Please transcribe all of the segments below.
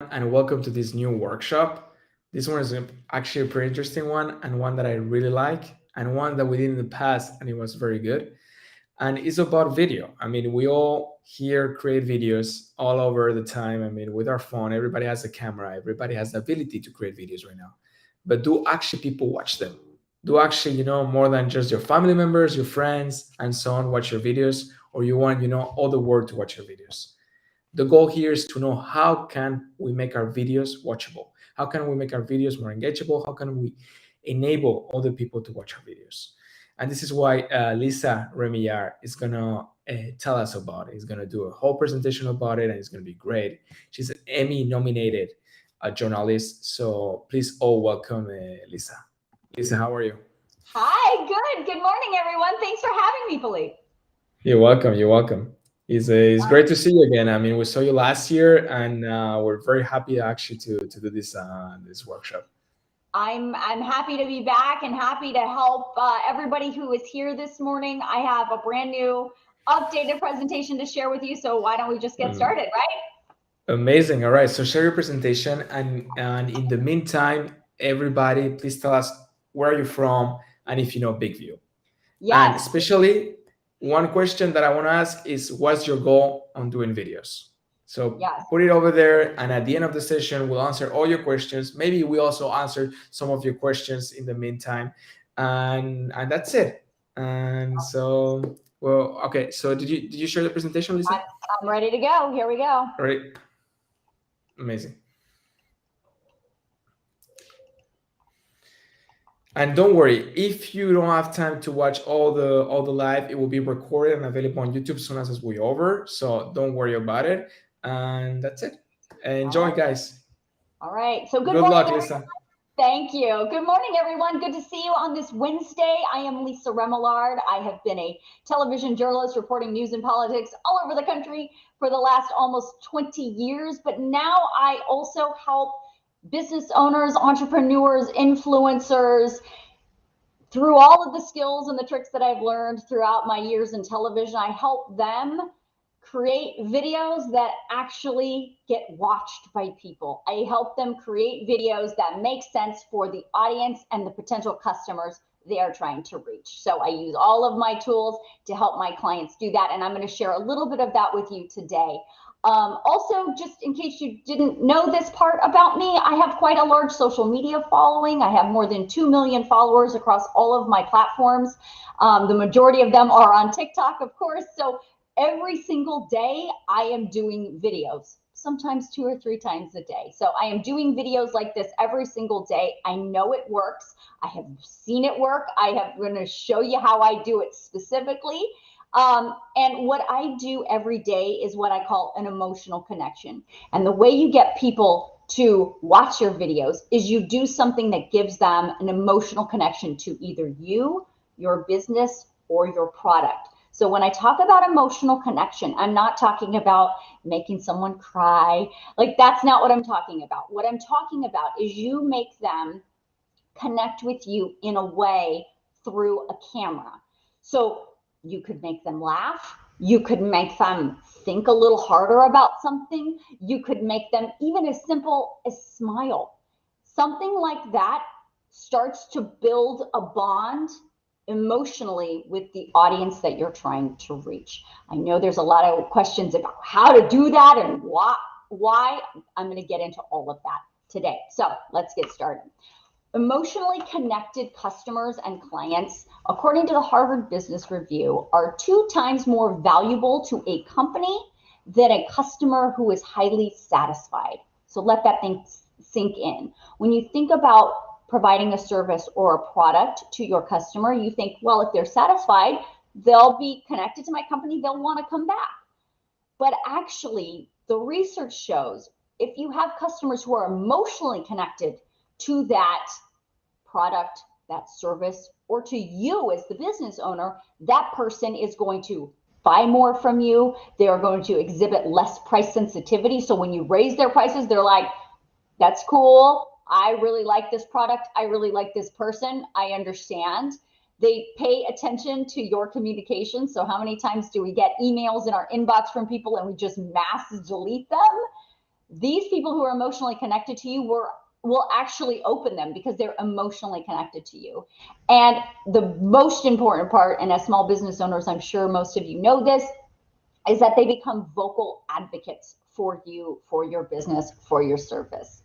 and welcome to this new workshop. This one is actually a pretty interesting one and one that I really like and one that we did in the past and it was very good. And it's about video. I mean, we all here create videos all over the time. I mean, with our phone, everybody has a camera, everybody has the ability to create videos right now. But do actually people watch them? Do actually, more than just your family members, your friends, and so on watch your videos, or you want, all the world to watch your videos? The goal here is to know how can we make our videos watchable, how can we make our videos more engageable, how can we enable other people to watch our videos. And this is why Lisa Remillard is going to tell us about it. He's going to do a whole presentation about it and it's going to be great. She's an Emmy nominated journalist, so please all welcome Lisa. Lisa, how are you? Hi, good. Good morning, everyone. Thanks for having me, Philippe. You're welcome. You're welcome. It's great to see you again. I mean, we saw you last year, and we're very happy actually to do this workshop. I'm happy to be back and happy to help everybody who is here this morning. I have a brand new updated presentation to share with you. So why don't we just get Um, started, right? Amazing. All right. So share your presentation, and in the meantime, everybody, please tell us where you're from and if you know Big View. And Yes. especially one question that I want to ask is, what's your goal on doing videos? So Yes. put it over there, and at the end of the session, we'll answer all your questions. Maybe we also answer some of your questions in the meantime, and that's it. And so, well, okay. So did you share the presentation, Lisa? I'm ready to go. Here we go. All right, amazing. And don't worry, if you don't have time to watch all the live, it will be recorded and available on YouTube as soon as we're over. So don't worry about it. And that's it. All Enjoy, right. guys. All right. So good Good morning, luck, everyone. Lisa. Thank you. Good morning, everyone. Good to see you on this Wednesday. I am Lisa Remillard. I have been a television journalist reporting news and politics all over the country for the last almost 20 years. But now I also help business owners, entrepreneurs, influencers through all of the skills and the tricks that I've learned throughout my years in television. I help them create videos that actually get watched by people. I help them create videos that make sense for the audience and the potential customers they are trying to reach. So I use all of my tools to help my clients do that. And I'm going to share a little bit of that with you today. Also, just in case you didn't know this part about me, I have quite a large social media following. I have more than 2 million followers across all of my platforms. The majority of them are on TikTok, of course. So every single day I am doing videos, sometimes 2 or 3 times a day. So I am doing videos like this every single day. I know it works. I have seen it work. I'm going to show you how I do it specifically. And what I do every day is what I call an emotional connection. And the way you get people to watch your videos is you do something that gives them an emotional connection to either you, your business, or your product. So when I talk about emotional connection, I'm not talking about making someone cry. Like, that's not what I'm talking about. What I'm talking about is you make them connect with you in a way through a camera. So you could make them laugh. You could make them think a little harder about something. You could make them even as simple as smile. Something like that starts to build a bond emotionally with the audience that you're trying to reach. I know there's a lot of questions about how to do that and why. I'm going to get into all of that today. So let's get started. Emotionally connected customers and clients, according to the Harvard Business Review, are 2 times more valuable to a company than a customer who is highly satisfied. So let that thing sink in. When you think about providing a service or a product to your customer, you think, well, if they're satisfied, they'll be connected to my company, they'll want to come back. But actually, the research shows if you have customers who are emotionally connected to that product, that service, or to you as the business owner, that person is going to buy more from you. They are going to exhibit less price sensitivity. So when you raise their prices, they're like, that's cool. I really like this product. I really like this person. I understand. They pay attention to your communication. So how many times do we get emails in our inbox from people and we just mass delete them? these people who are emotionally connected to you will actually open them because they're emotionally connected to you. And the most important part, and as small business owners, I'm sure most of you know this, is that they become vocal advocates for you, for your business, for your service.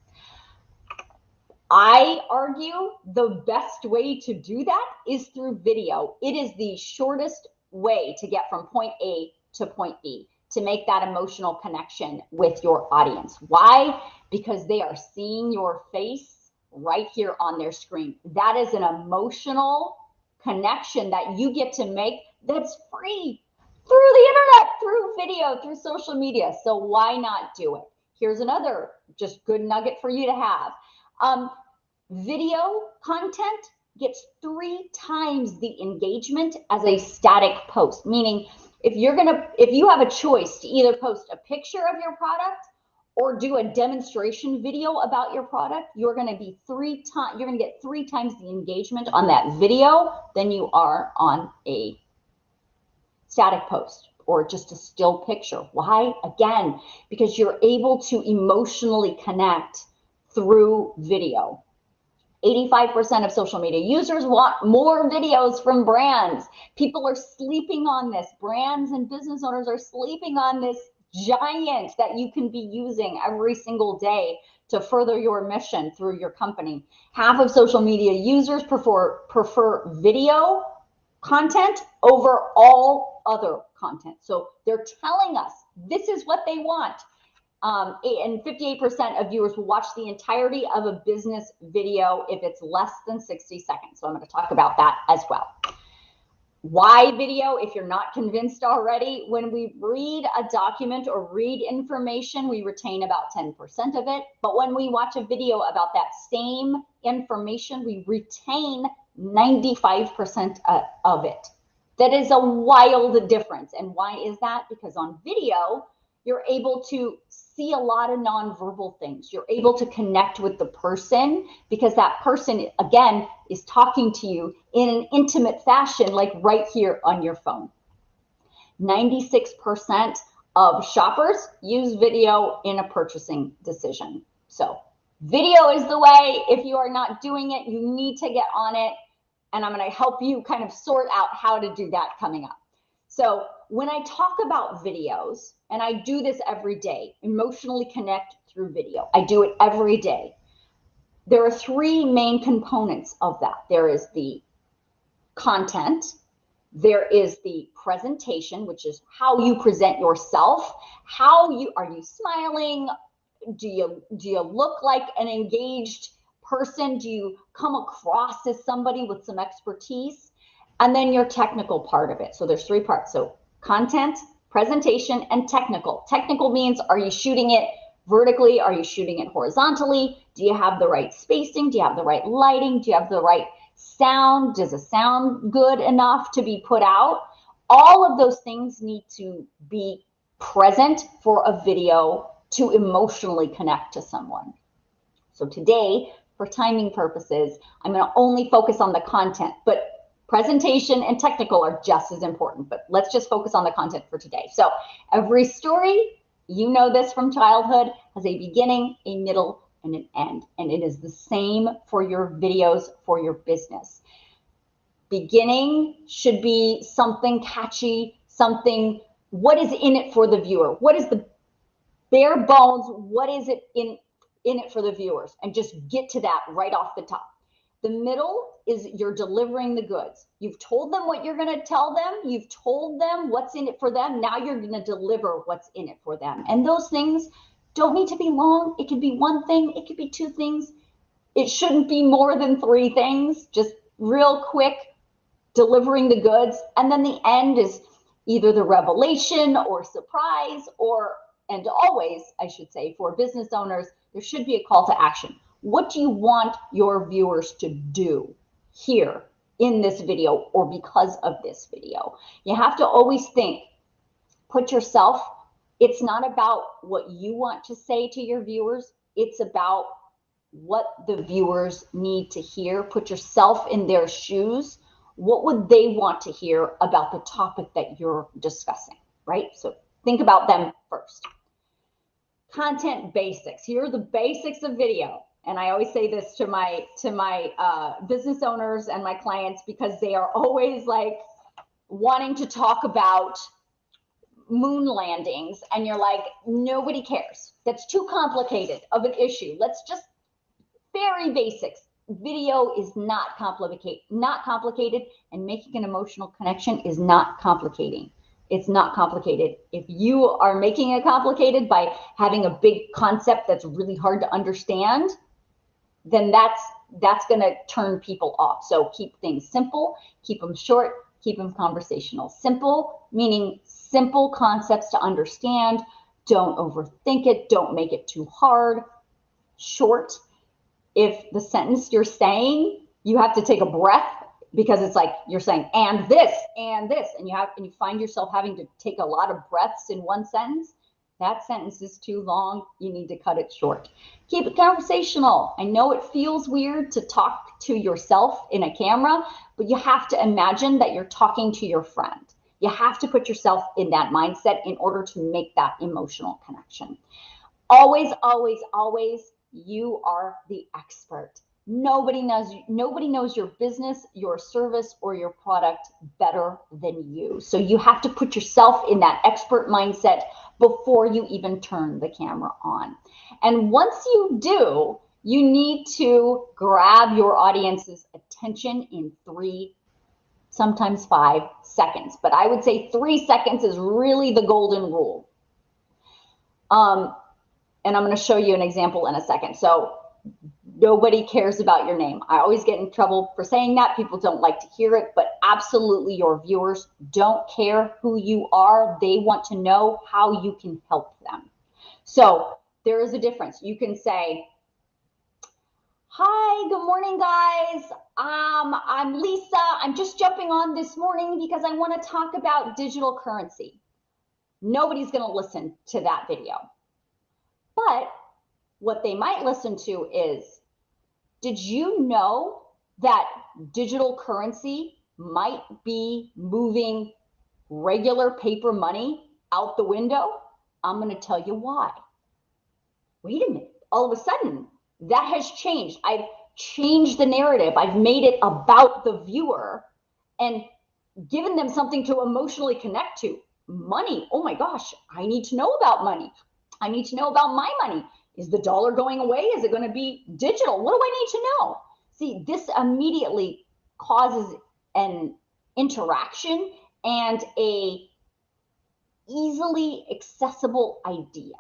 I argue the best way to do that is through video. It is the shortest way to get from point A to point B, to make that emotional connection with your audience. Why? Because they are seeing your face right here on their screen. That is an emotional connection that you get to make that's free through the internet, through video, through social media. So why not do it? Here's another just good nugget for you to have. Video content gets 3 times the engagement as a static post, meaning if you have a choice to either post a picture of your product or do a demonstration video about your product, you're going to get 3 times the engagement on that video than you are on a static post or just a still picture. Why? Again, because you're able to emotionally connect through video. 85% of social media users want more videos from brands. People are sleeping on this. Brands and business owners are sleeping on this giant that you can be using every single day to further your mission through your company. Half of social media users prefer video content over all other content. So they're telling us this is what they want. And 58% of viewers will watch the entirety of a business video if it's less than 60 seconds. So I'm going to talk about that as well. Why video? If you're not convinced already, when we read a document or read information, we retain about 10% of it. But when we watch a video about that same information, we retain 95% of it. That is a wild difference. And why is that? Because on video, you're able to see a lot of nonverbal things. You're able to connect with the person because that person, again, is talking to you in an intimate fashion, like right here on your phone. 96% of shoppers use video in a purchasing decision. So video is the way. If you are not doing it, you need to get on it. And I'm going to help you kind of sort out how to do that coming up. So when I talk about videos, and I do this every day, emotionally connect through video. I do it every day. There are 3 main components of that. There is the content. There is the presentation, which is how you present yourself. Are you smiling? Do you look like an engaged person? Do you come across as somebody with some expertise? And then your technical part of it. So there's 3 parts. So content, presentation, and technical. Technical means, are you shooting it vertically? Are you shooting it horizontally? Do you have the right spacing? Do you have the right lighting? Do you have the right sound? Does it sound good enough to be put out? All of those things need to be present for a video to emotionally connect to someone. So today, for timing purposes, I'm going to only focus on the content, but presentation and technical are just as important, but let's just focus on the content for today. So every story, you know this from childhood, has a beginning, a middle, and an end. And it is the same for your videos, for your business. Beginning should be something catchy, something, what is in it for the viewer? What is the bare bones? What is it in it for the viewers? And just get to that right off the top. The middle is you're delivering the goods. You've told them what you're going to tell them. You've told them what's in it for them. Now you're going to deliver what's in it for them. And those things don't need to be long. It could be 1 thing. It could be 2 things. It shouldn't be more than 3 things. Just real quick, delivering the goods. And then the end is either the revelation or surprise, or, and always, I should say, for business owners, there should be a call to action. What do you want your viewers to do here in this video or because of this video? You have to always think, put yourself, it's not about what you want to say to your viewers. It's about what the viewers need to hear. Put yourself in their shoes. What would they want to hear about the topic that you're discussing, right? So think about them first. content basics. Here are the basics of video. And I always say this to my business owners and my clients, because they are always like wanting to talk about moon landings, and you're like, nobody cares. That's too complicated of an issue. Let's just very basics. Video is not complicated, and making an emotional connection is not complicating. It's not complicated. If you are making it complicated by having a big concept that's really hard to understand, then that's going to turn people off. So keep things simple, keep them short, keep them conversational. Simple, meaning simple concepts to understand. Don't overthink it. Don't make it too hard. Short. If the sentence you're saying, you have to take a breath, because it's like you're saying, and this, and you find yourself having to take a lot of breaths in one sentence. That sentence is too long. You need to cut it short. Keep it conversational. I know it feels weird to talk to yourself in a camera, but you have to imagine that you're talking to your friend. You have to put yourself in that mindset in order to make that emotional connection. Always, always, always, you are the expert. Nobody knows your business, your service, or your product better than you. So you have to put yourself in that expert mindset before you even turn the camera on. And once you do, you need to grab your audience's attention in 3, sometimes 5 seconds. But I would say 3 seconds is really the golden rule. And I'm going to show you an example in a second. So nobody cares about your name. I always get in trouble for saying that. People don't like to hear it, but absolutely your viewers don't care who you are. They want to know how you can help them. So there is a difference. You can say, hi, good morning, guys. I'm Lisa. I'm just jumping on this morning because I want to talk about digital currency. Nobody's going to listen to that video. But what they might listen to is, did you know that digital currency might be moving regular paper money out the window? I'm going to tell you why. Wait a minute. All of a sudden, that has changed. I've changed the narrative. I've made it about the viewer and given them something to emotionally connect to. Money. Oh my gosh, I need to know about money. I need to know about my money. Is the dollar going away? Is it going to be digital? What do I need to know? See, this immediately causes an interaction and a easily accessible idea.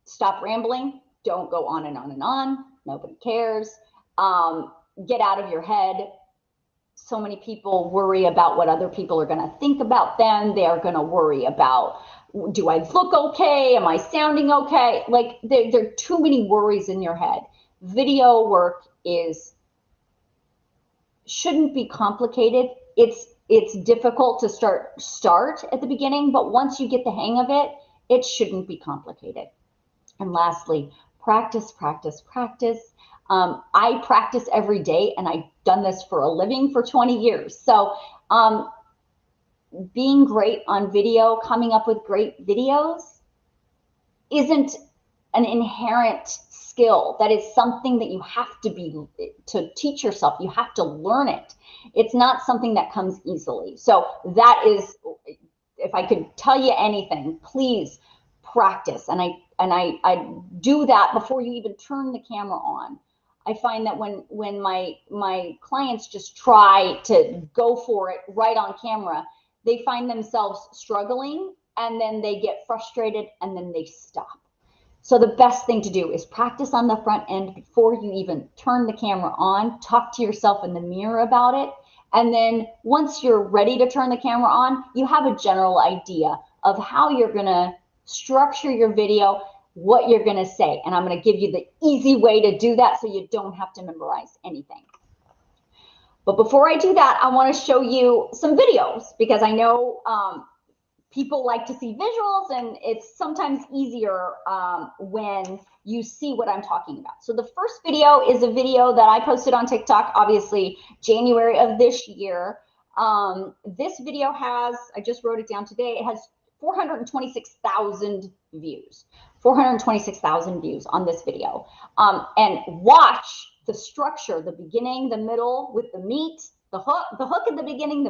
Stop rambling. Don't go on and on and on. Nobody cares. Get out of your head. So many people worry about what other people are going to think about them. They are going to worry about, do I look okay? Am I sounding okay? Like there are too many worries in your head. Video work shouldn't be complicated. It's difficult to start at the beginning, but once you get the hang of it, it shouldn't be complicated. And lastly, practice, practice, practice. I practice every day, and I've done this for a living for 20 years. So being great on video, coming up with great videos isn't an inherent skill. That is something that you have to teach yourself. You have to learn it. It's not something that comes easily. So that is, if I could tell you anything, please practice. And I do that before you even turn the camera on. I find that when my clients just try to go for it right on camera, they find themselves struggling, and then they get frustrated, and then they stop. So the best thing to do is practice on the front end before you even turn the camera on. Talk to yourself in the mirror about it. And then once you're ready to turn the camera on, you have a general idea of how you're going to structure your video, what you're going to say. And I'm going to give you the easy way to do that so you don't have to memorize anything. But before I do that, I want to show you some videos, because I know people like to see visuals, and it's sometimes easier when you see what I'm talking about. So the first video is a video that I posted on TikTok, obviously January of this year. This video has, I just wrote it down today, it has 426,000 views. 426,000 views on this video. And watch the structure, the beginning, the middle with the meat, the hook in the beginning,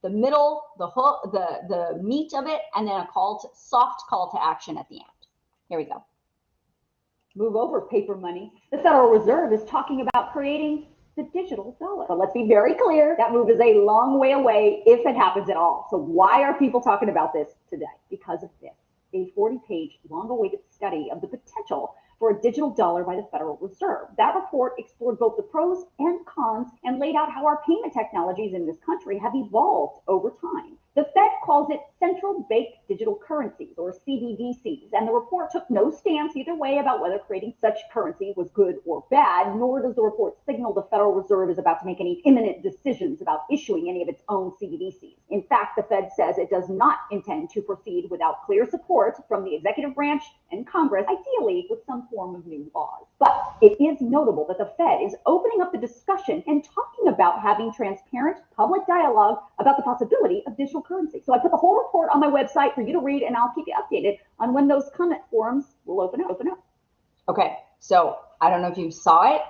the middle, the hook, the meat of it, and then a soft call to action at the end. Here we go. Move over paper money. The Federal Reserve is talking about creating the digital dollar. But let's be very clear, that move is a long way away if it happens at all. So why are people talking about this today? Because of this, a 40-page long-awaited study of the potential for a digital dollar by the Federal Reserve. That report explored both the pros and cons and laid out how our payment technologies in this country have evolved over time. The Fed calls it central bank digital currencies, or CBDCs, and the report took no stance either way about whether creating such currency was good or bad, nor does the report signal the Federal Reserve is about to make any imminent decisions about issuing any of its own CBDCs. In fact, the Fed says it does not intend to proceed without clear support from the executive branch and Congress, ideally with some form of new laws. But it is notable that the Fed is opening up the discussion and talking about having transparent public dialogue about the possibility of digital currency. So I put the whole report on my website for you to read, and I'll keep you updated on when those comment forums will open up. Okay, so I don't know if you saw it,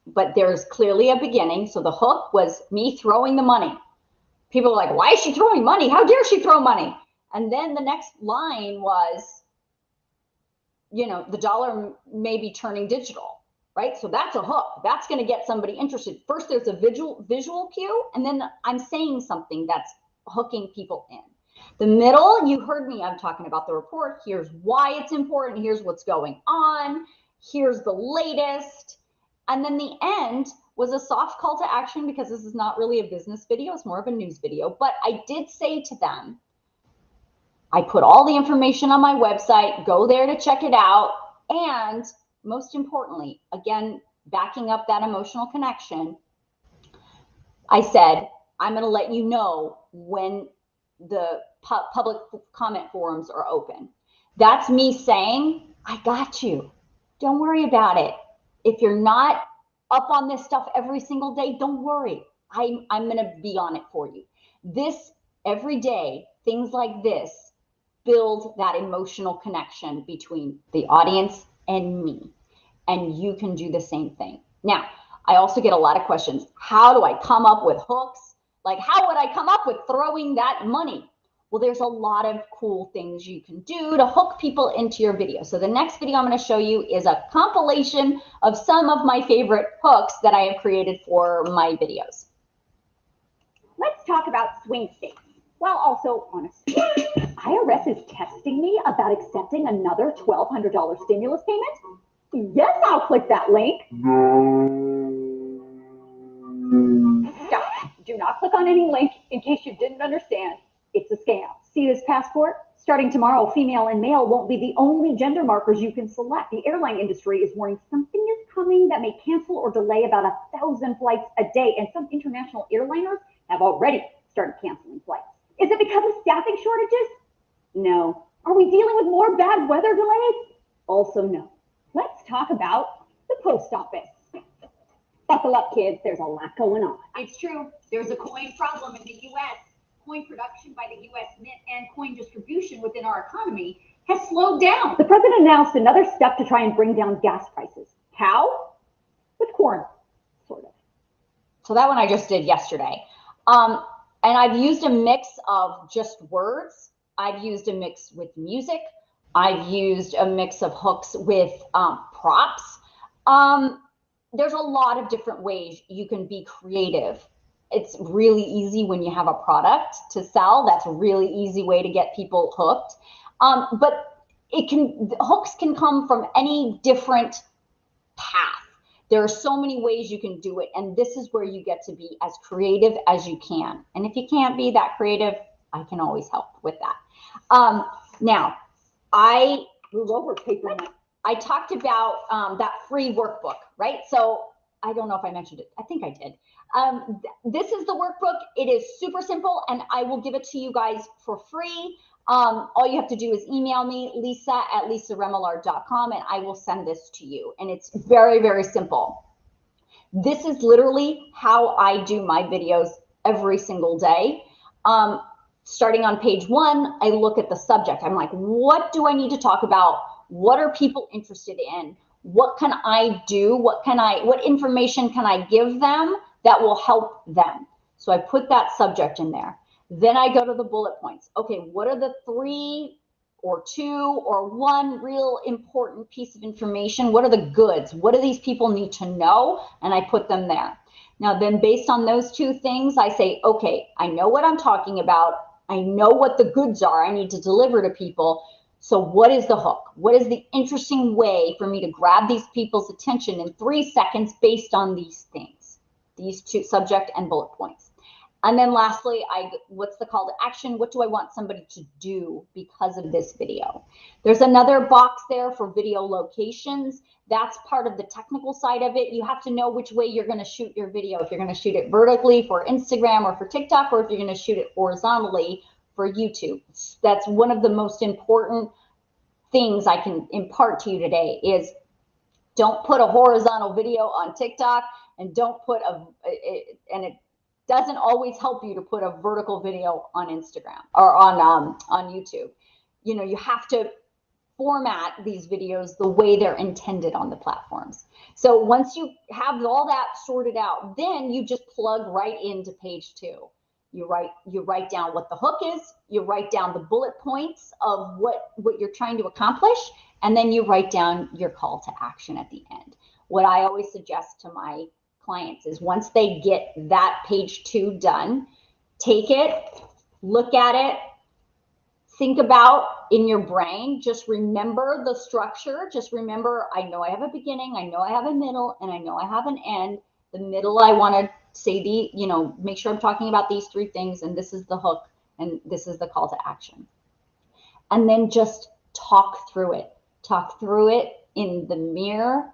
but there's clearly a beginning. So the hook was me throwing the money. People are like, why is she throwing money? How dare she throw money? And then the next line was, you know, the dollar may be turning digital, right? So that's a hook. That's going to get somebody interested. First, there's a visual cue, and then I'm saying something that's hooking people in. The middle, you heard me, I'm talking about the report. Here's why it's important. Here's what's going on. Here's the latest. And then the end was a soft call to action, because this is not really a business video. It's more of a news video. But I did say to them, I put all the information on my website. Go there to check it out. And most importantly, again, backing up that emotional connection, I said, I'm going to let you know when the public comment forums are open. That's me saying, I got you. Don't worry about it. If you're not up on this stuff every single day, don't worry. I'm going to be on it for you. This, every day, things like this build that emotional connection between the audience and me. And you can do the same thing. Now, I also get a lot of questions. How do I come up with hooks? Like, how would I come up with throwing that money? Well, there's a lot of cool things you can do to hook people into your video. So the next video I'm going to show you is a compilation of some of my favorite hooks that I have created for my videos. Let's talk about swing states. Well, also, honestly, IRS is testing me about accepting another $1,200 stimulus payment? Yes, I'll click that link. Stop. Do not click on any link in case you didn't understand. It's a scam. See this passport? Starting tomorrow, female and male won't be the only gender markers you can select. The airline industry is warning something is coming that may cancel or delay about 1,000 flights a day, and some international airliners have already started canceling flights. Is it because of staffing shortages? No. Are we dealing with more bad weather delays? Also no. Let's talk about the post office. Buckle up, kids. There's a lot going on. It's true. There's a coin problem in the U.S. Coin production by the U.S. Mint and coin distribution within our economy has slowed down. The president announced another step to try and bring down gas prices. How? With corn, sort of. So that one I just did yesterday. And I've used a mix of just words. I've used a mix with music. I've used a mix of hooks with props. There's a lot of different ways you can be creative. It's really easy when you have a product to sell. That's a really easy way to get people hooked. But hooks can come from any different path. There are so many ways you can do it. And this is where you get to be as creative as you can. And if you can't be that creative, I can always help with that. Now, I move over paper. I talked about that free workbook, right? So I don't know if I mentioned it. I think I did. This is the workbook. It is super simple, and I will give it to you guys for free. All you have to do is email me, lisa@lisaremillard.com, and I will send this to you. And it's very, very simple. This is literally how I do my videos every single day. Starting on page 1, I look at the subject. I'm like, what do I need to talk about? What are people interested in? What can I do? What information can I give them that will help them? So I put that subject in there. Then I go to the bullet points. Okay, what are the 3 or 2 or 1 real important piece of information? What are the goods? What do these people need to know? And I put them there. Now, then based on those 2 things, I say, okay, I know what I'm talking about. I know what the goods are I need to deliver to people. So what is the hook? What is the interesting way for me to grab these people's attention in 3 seconds based on these things, these 2, subject and bullet points? And then lastly, what's the call to action? What do I want somebody to do because of this video? There's another box there for video locations. That's part of the technical side of it. You have to know which way you're going to shoot your video. If you're going to shoot it vertically for Instagram or for TikTok, or if you're going to shoot it horizontally for YouTube. That's one of the most important things I can impart to you today is don't put a horizontal video on TikTok, and don't put and it doesn't always help you to put a vertical video on Instagram or on YouTube. You know, you have to format these videos the way they're intended on the platforms. So once you have all that sorted out, then you just plug right into page 2. You write down what the hook is, you write down the bullet points of what you're trying to accomplish, and then you write down your call to action at the end. What I always suggest to my clients is once they get that page 2 done, take it, look at it, think about in your brain, just remember the structure. Just remember, I know I have a beginning, I know I have a middle, and I know I have an end. The middle, I want to say make sure I'm talking about these 3 things, and this is the hook, and this is the call to action. And then just talk through it. Talk through it in the mirror.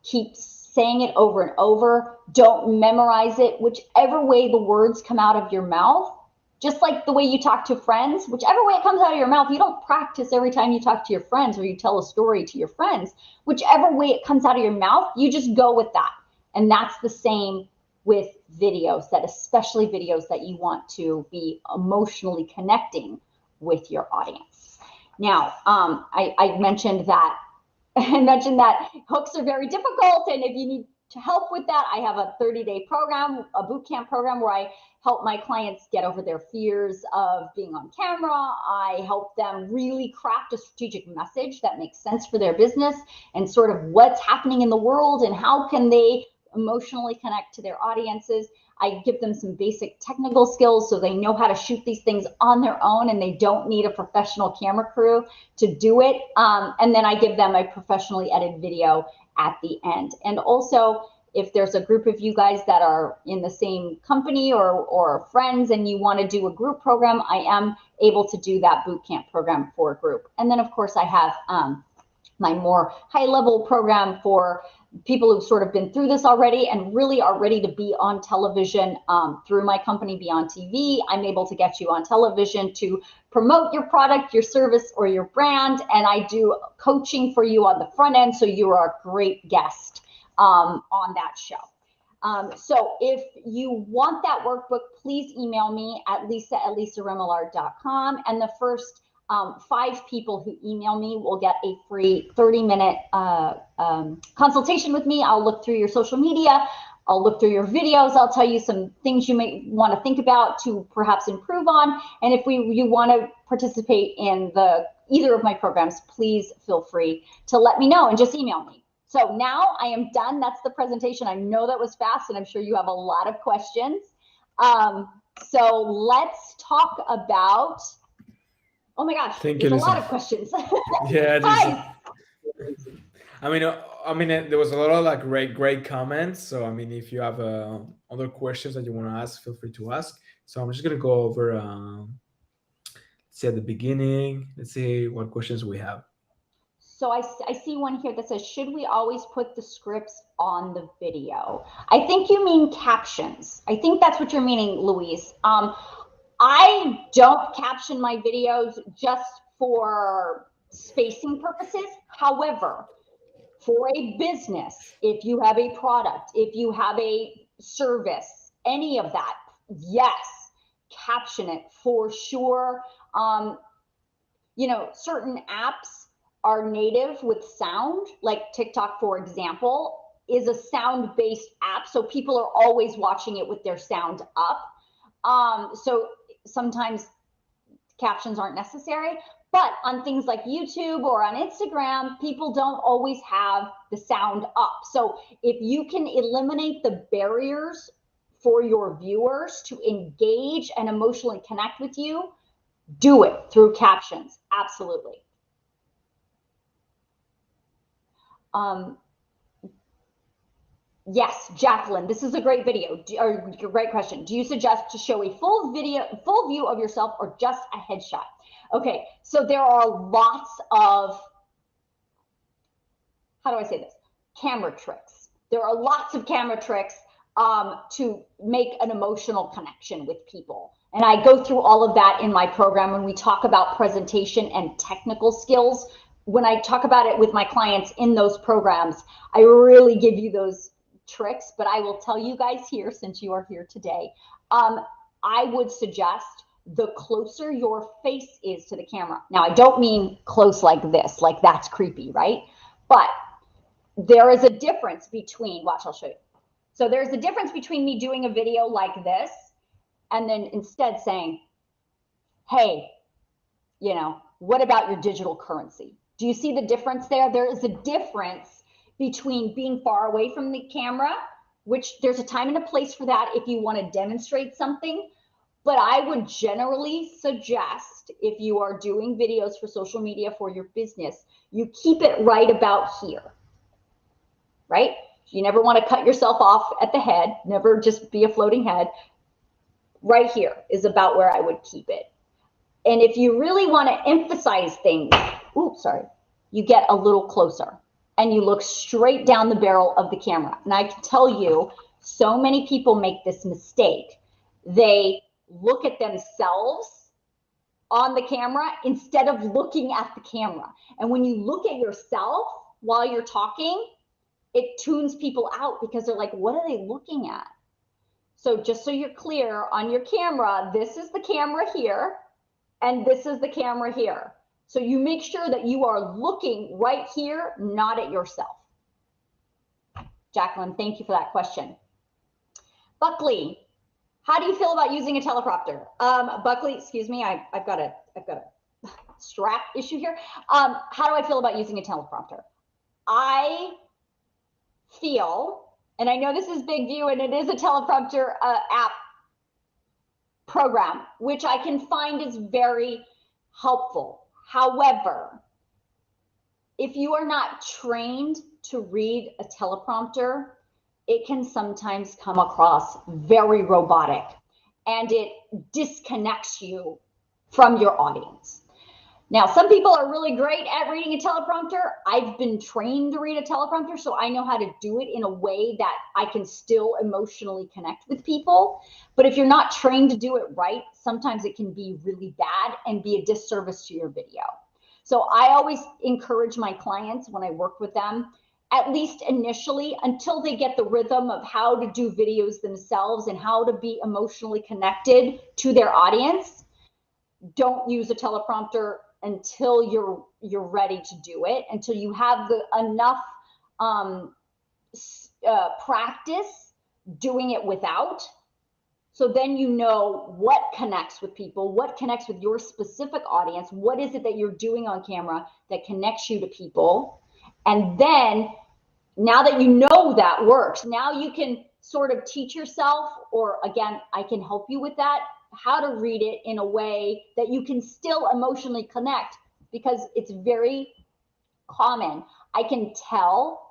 Keep saying it over and over. Don't memorize it. Whichever way the words come out of your mouth, just like the way you talk to friends, whichever way it comes out of your mouth, you don't practice every time you talk to your friends or you tell a story to your friends. Whichever way it comes out of your mouth, you just go with that. And that's the same with videos, especially videos that you want to be emotionally connecting with your audience. Now, I mentioned that hooks are very difficult, and if you need help with that, I have a 30-day program, a boot camp program, where I help my clients get over their fears of being on camera. I help them really craft a strategic message that makes sense for their business and sort of what's happening in the world and how can they emotionally connect to their audiences. I give them some basic technical skills so they know how to shoot these things on their own and they don't need a professional camera crew to do it. And then I give them a professionally edited video at the end. And also, if there's a group of you guys that are in the same company or friends and you want to do a group program, I am able to do that boot camp program for a group. And then, of course, I have my more high-level program for people who've sort of been through this already and really are ready to be on television through my company, Beyond TV. I'm able to get you on television to promote your product, your service, or your brand. And I do coaching for you on the front end, so you are a great guest on that show. So if you want that workbook, please email me at lisa@lisaremillard.com. And the first 5 people who email me will get a free 30-minute consultation with me. I'll look through your social media. I'll look through your videos. I'll tell you some things you may want to think about to perhaps improve on. And if you want to participate in either of my programs, please feel free to let me know and just email me. So now I am done. That's the presentation. I know that was fast, and I'm sure you have a lot of questions. So let's talk about, oh my gosh, there's a lot of questions. Yeah. Hi. I mean, there was a lot of great comments. So, I mean, if you have other questions that you want to ask, feel free to ask. So I'm just going to go over, let's see at the beginning, let's see what questions we have. So I see one here that says, should we always put the scripts on the video? I think you mean captions. I think that's what you're meaning, Louise. I don't caption my videos just for spacing purposes. However, for a business, if you have a product, if you have a service, any of that, yes, caption it for sure. You know, certain apps are native with sound, like TikTok, for example, is a sound-based app. So people are always watching it with their sound up. So sometimes captions aren't necessary, but on things like YouTube or on Instagram, people don't always have the sound up. So if you can eliminate the barriers for your viewers to engage and emotionally connect with you, do it through captions. Absolutely. Yes, Jacqueline, this is a great video, or great question. Do you suggest to show a full view of yourself or just a headshot? Okay, so there are lots of, how do I say this? Camera tricks. There are lots of camera tricks to make an emotional connection with people. And I go through all of that in my program when we talk about presentation and technical skills. When I talk about it with my clients in those programs, I really give you those tricks, but I will tell you guys here, since you are here today, I would suggest the closer your face is to the camera. Now, I don't mean close like this, like that's creepy, right? But there is a difference between, watch, I'll show you. So there's a difference between me doing a video like this and then instead saying, hey, you know, what about your digital currency? Do you see the difference there? There is a difference between being far away from the camera, which there's a time and a place for that if you want to demonstrate something. But I would generally suggest, if you are doing videos for social media for your business, you keep it right about here, right? You never want to cut yourself off at the head, never just be a floating head. Right here is about where I would keep it. And if you really want to emphasize things, oops, sorry, you get a little closer and you look straight down the barrel of the camera. And I can tell you, so many people make this mistake. They look at themselves on the camera instead of looking at the camera. And when you look at yourself while you're talking, it tunes people out because they're like, what are they looking at? So just so you're clear, on your camera, this is the camera here, and this is the camera here. So you make sure that you are looking right here, not at yourself. Jacqueline, thank you for that question. Buckley, how do you feel about using a teleprompter? Buckley, excuse me, I've got a strap issue here. How do I feel about using a teleprompter? I feel, and I know this is Big View and it is a teleprompter app program, which I can find is very helpful. However, if you are not trained to read a teleprompter, it can sometimes come across very robotic and it disconnects you from your audience. Now, some people are really great at reading a teleprompter. I've been trained to read a teleprompter, so I know how to do it in a way that I can still emotionally connect with people. But if you're not trained to do it right, sometimes it can be really bad and be a disservice to your video. So I always encourage my clients when I work with them, at least initially, until they get the rhythm of how to do videos themselves and how to be emotionally connected to their audience, don't use a teleprompter until you're ready to do it, until you have enough practice doing it without. So then you know what connects with people, what connects with your specific audience, what is it that you're doing on camera that connects you to people. And then now that you know that works, now you can sort of teach yourself, or again, I can help you with that, how to read it in a way that you can still emotionally connect, because it's very common. I can tell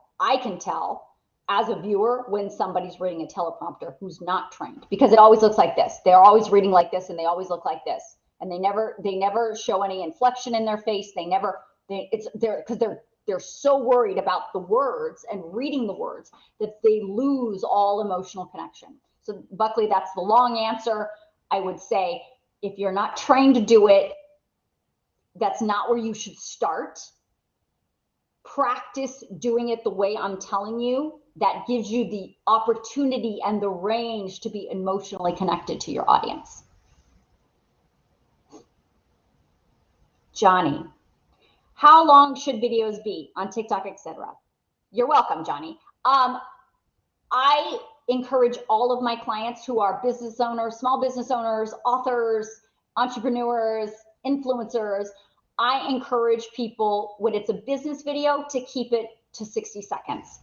as a viewer when somebody's reading a teleprompter who's not trained, because it always looks like this. They're always reading like this and they always look like this. And they never show any inflection in their face. They're so worried about the words and reading the words that they lose all emotional connection. So Buckley, that's the long answer. I would say if you're not trained to do it, that's not where you should start. Practice doing it the way I'm telling you. That gives you the opportunity and the range to be emotionally connected to your audience. Johnny, how long should videos be on TikTok, etc.? You're welcome, Johnny. I encourage all of my clients who are business owners, small business owners, authors, entrepreneurs, influencers. I encourage people when it's a business video to keep it to 60 seconds.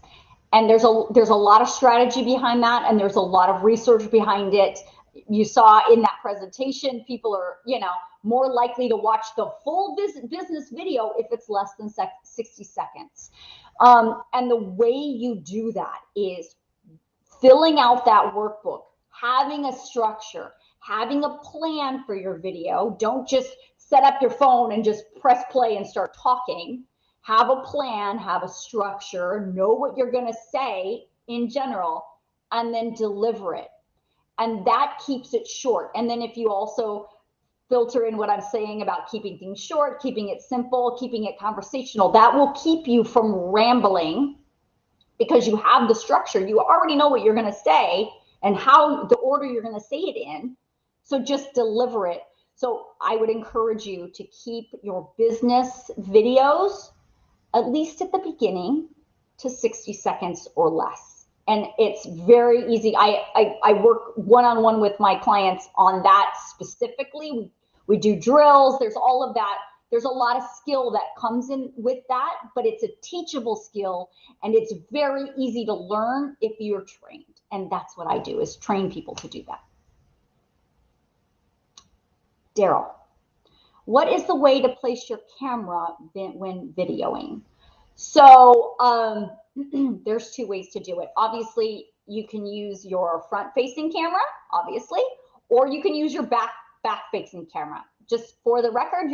And there's a lot of strategy behind that, and there's a lot of research behind it. You saw in that presentation, people are, more likely to watch the full business video if it's less than 60 seconds. And the way you do that is filling out that workbook, having a structure, having a plan for your video. Don't just set up your phone and just press play and start talking. Have a plan, have a structure, know what you're going to say in general, and then deliver it. And that keeps it short. And then if you also filter in what I'm saying about keeping things short, keeping it simple, keeping it conversational, that will keep you from rambling because you have the structure. You already know what you're going to say and how the order you're going to say it in. So just deliver it. So I would encourage you to keep your business videos, at least at the beginning, to 60 seconds or less. And it's very easy. I work one-on-one with my clients on that specifically. We do drills. There's all of that. There's a lot of skill that comes in with that, but it's a teachable skill, and it's very easy to learn if you're trained. And that's what I do, is train people to do that. Daryl, what is the way to place your camera when videoing? So there's two ways to do it. Obviously, you can use your front-facing camera, obviously, or you can use your back-facing camera. Just for the record,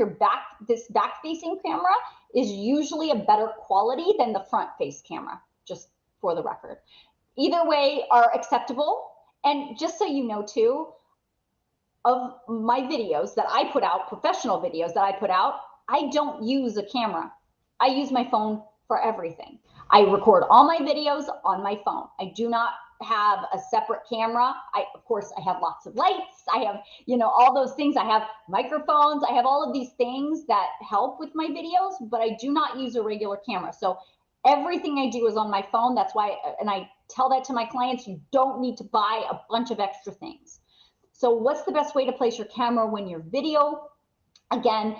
this back-facing camera is usually a better quality than the front-face camera, just for the record. Either way are acceptable. And just so you know too, of my videos that I put out, professional videos that I put out, I don't use a camera. I use my phone for everything. I record all my videos on my phone. I do not have a separate camera. Of course, I have lots of lights. I have, all those things. I have microphones. I have all of these things that help with my videos, but I do not use a regular camera. So everything I do is on my phone. That's why, and I tell that to my clients, you don't need to buy a bunch of extra things. So what's the best way to place your camera when you're video? Again,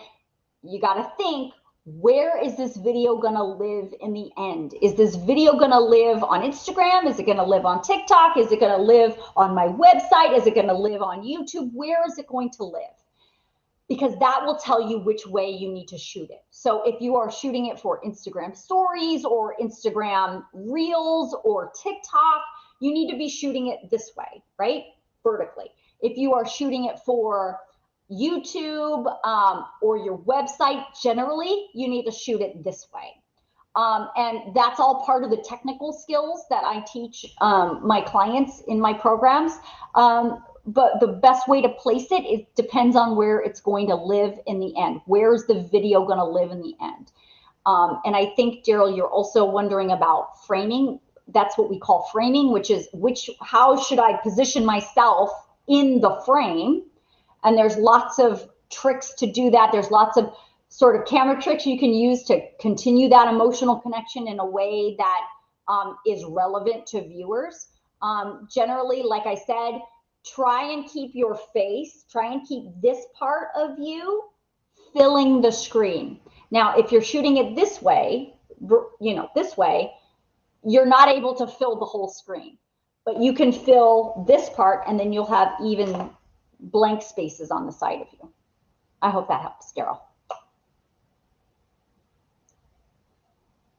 you got to think, where is this video going to live in the end? Is this video going to live on Instagram? Is it going to live on TikTok? Is it going to live on my website? Is it going to live on YouTube? Where is it going to live? Because that will tell you which way you need to shoot it. So if you are shooting it for Instagram stories or Instagram reels or TikTok, you need to be shooting it this way, right? Vertically. If you are shooting it for YouTube or your website, generally, you need to shoot it this way. And that's all part of the technical skills that I teach my clients in my programs. But the best way to place it depends on where it's going to live in the end. Where's the video going to live in the end? And I think, Daryl, you're also wondering about framing. That's what we call framing, which is how should I position myself in the frame? And there's lots of tricks to do that. There's lots of sort of camera tricks you can use to continue that emotional connection in a way that is relevant to viewers. Generally, like I said, try and keep your face, try and keep this part of you filling the screen. Now, if you're shooting it this way, this way, you're not able to fill the whole screen, but you can fill this part, and then you'll have even blank spaces on the side of you. I hope that helps, Daryl.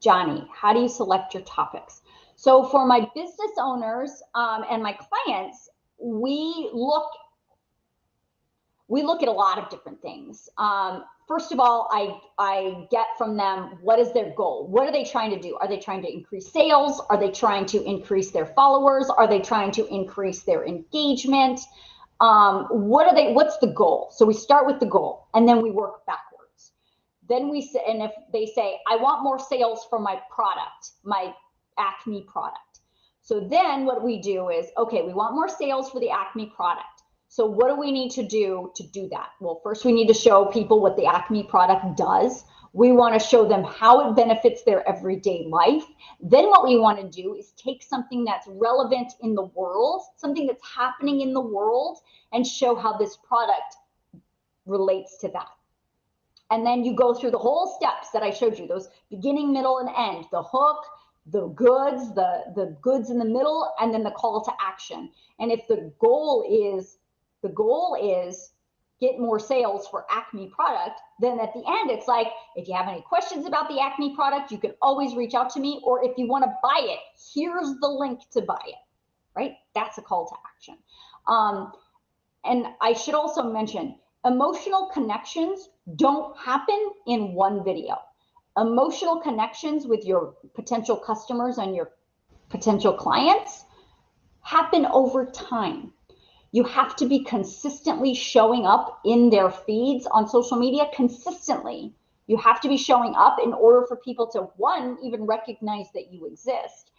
Johnny, how do you select your topics? So for my business owners and my clients, we look at a lot of different things. First of all, I get from them, what is their goal? What are they trying to do? Are they trying to increase sales? Are they trying to increase their followers? Are they trying to increase their engagement? What's the goal? So we start with the goal, and then we work backwards. Then we say, and if they say, I want more sales for my product, my Acme product. So then what we do is, okay, we want more sales for the Acme product. So what do we need to do that? Well, first we need to show people what the Acme product does. We want to show them how it benefits their everyday life. Then what we want to do is take something that's relevant in the world, something that's happening in the world, and show how this product relates to that. And then you go through the whole steps that I showed you, those beginning, middle, and end, the hook, the goods, the goods in the middle, and then the call to action. And if the goal is get more sales for Acme product, then at the end, it's like, if you have any questions about the Acme product, you can always reach out to me. Or if you want to buy it, here's the link to buy it, right? That's a call to action. And I should also mention, emotional connections don't happen in one video. Emotional connections with your potential customers and your potential clients happen over time. You have to be consistently showing up in their feeds on social media consistently. You have to be showing up in order for people to, one, even recognize that you exist.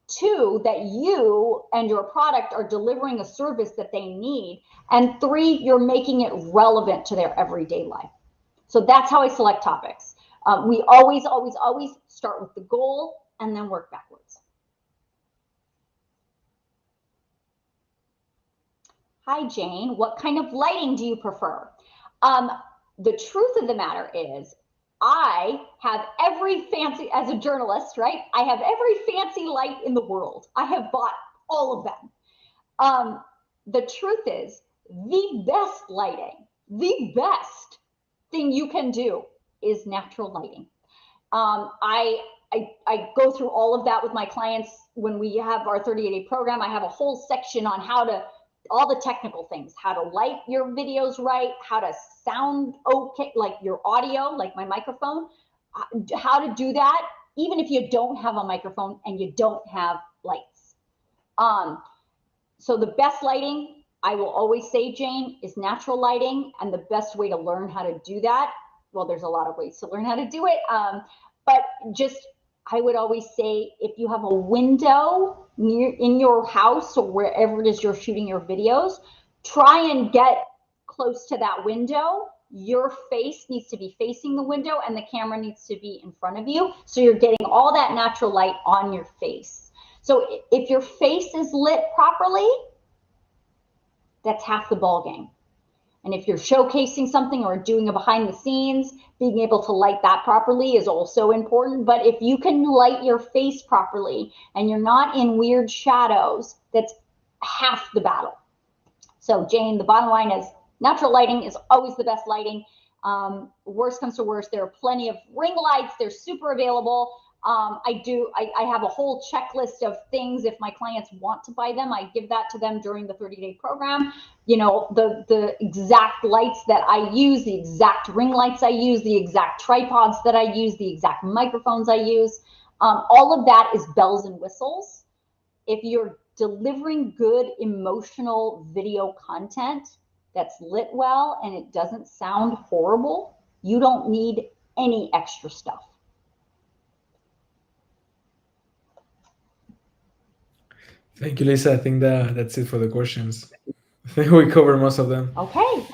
Two, that you and your product are delivering a service that they need. And three, you're making it relevant to their everyday life. So that's how I select topics. We always start with the goal and then work backwards. Hi, Jane. What kind of lighting do you prefer? The truth of the matter is, I have every fancy, as a journalist, right? I have every fancy light in the world. I have bought all of them. The truth is, the best lighting, the best thing you can do is natural lighting. I go through all of that with my clients when we have our 30-day program. I have a whole section on all the technical things, how to light your videos right, how to sound okay, like your audio, like my microphone, how to do that, even if you don't have a microphone and you don't have lights. So the best lighting, I will always say, Jane, is natural lighting. And the best way to learn how to do that, well, there's a lot of ways to learn how to do it. But just, I would always say, if you have a window in your house or wherever it is you're shooting your videos, try and get close to that window. Your face needs to be facing the window and the camera needs to be in front of you. So you're getting all that natural light on your face. So if your face is lit properly, that's half the ball game. And if you're showcasing something or doing a behind the scenes, being able to light that properly is also important. But if you can light your face properly and you're not in weird shadows, that's half the battle. So Jane, the bottom line is natural lighting is always the best lighting. Worst comes to worst, there are plenty of ring lights. They're super available. I have a whole checklist of things. If my clients want to buy them, I give that to them during the 30-day program. You know, the exact lights that I use, the exact ring lights I use, the exact tripods that I use, the exact microphones I use. All of that is bells and whistles. If you're delivering good emotional video content that's lit well and it doesn't sound horrible, you don't need any extra stuff. Thank you, Lisa. I think that's it for the questions. I think we covered most of them. Okay.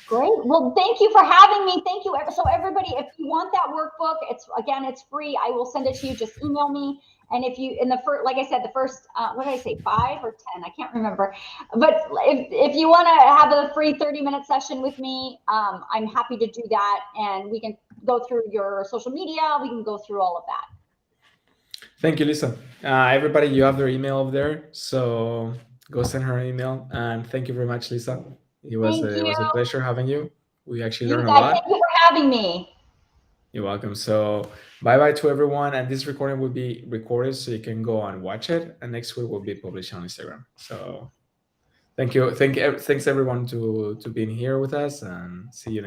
Great. Well, thank you for having me. Thank you. So everybody, if you want that workbook, it's free. I will send it to you. Just email me. And if you, like I said, the first, what did I say, 5 or 10? I can't remember. But if you want to have a free 30-minute session with me, I'm happy to do that. And we can go through your social media. We can go through all of that. Thank you, Lisa. Everybody, you have their email over there, so go send her an email. And thank you very much, Lisa. It was a pleasure having you. We actually learned a lot. Thank you for having me. You're welcome. So bye-bye to everyone. And this recording will be recorded so you can go and watch it. And next week will be published on Instagram. So thank you. Thanks everyone to being here with us, and see you next